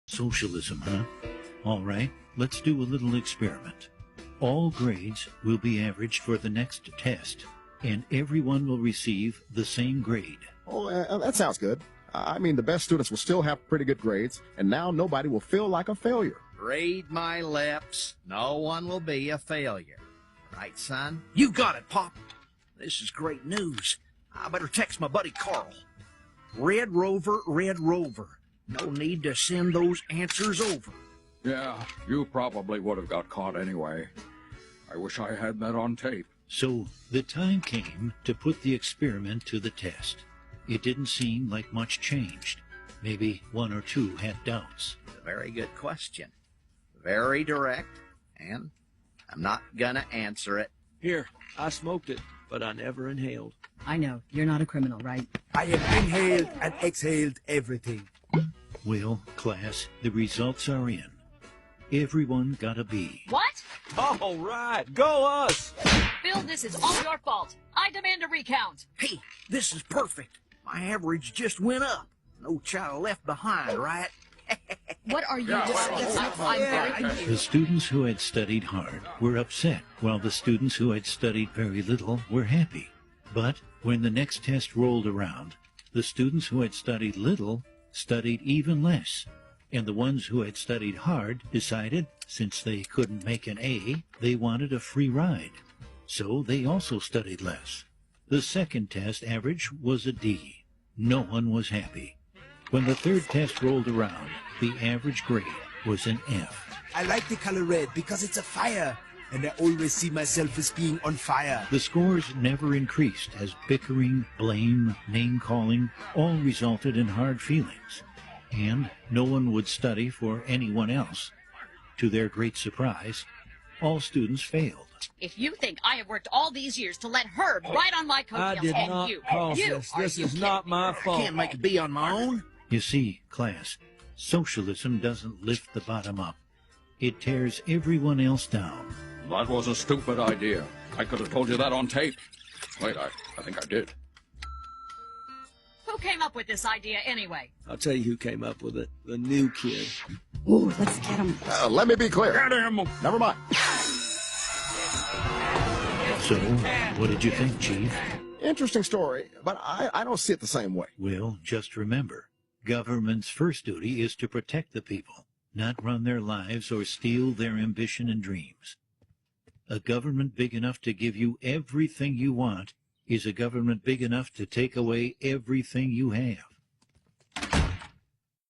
Socialism, huh? All right, let's do a little experiment. All grades will be averaged for the next test, and everyone will receive the same grade. Oh, that sounds good. I mean, the best students will still have pretty good grades, and now nobody will feel like a failure. Read my lips. No one will be a failure. Right, son? You got it, Pop. This is great news. I better text my buddy Carl. Red Rover, Red Rover. No need to send those answers over. Yeah, you probably would have got caught anyway. I wish I had that on tape. So the time came to put the experiment to the test. It didn't seem like much changed. Maybe one or two had doubts. A very good question. Very direct, and I'm not gonna answer it. Here, I smoked it, but I never inhaled. I know. You're not a criminal, right? I have inhaled and exhaled everything. Well, class, the results are in. Everyone got a B. What? All right, go us! Bill, this is all your fault. I demand a recount. Hey, this is perfect. My average just went up. No child left behind, right? What are you discussing? I'm very confused. The students who had studied hard were upset, while the students who had studied very little were happy. But when the next test rolled around, the students who had studied little studied even less, and the ones who had studied hard decided, since they couldn't make an A, they wanted a free ride. So they also studied less. The second test average was a D. No one was happy. When the third test rolled around, the average grade was an F. I like the color red because it's a fire, and I always see myself as being on fire. The scores never increased as bickering, blame, name-calling all resulted in hard feelings, and no one would study for anyone else. To their great surprise, all students failed. If you think I have worked all these years to let Herb ride on my coattails, I did and not you, cause you, this. are This you is kidding not me? my I fault. can't make a B on my own. You see, class, socialism doesn't lift the bottom up. It tears everyone else down. That was a stupid idea. I could have told you that on tape. Wait, I think I did. Who came up with this idea anyway? I'll tell you who came up with it. The new kid. Ooh, let's get him. Let me be clear. Get him! Never mind. So, what did you think, Chief? Interesting story, but I don't see it the same way. Well, just remember, government's first duty is to protect the people, not run their lives or steal their ambition and dreams. A government big enough to give you everything you want is a government big enough to take away everything you have.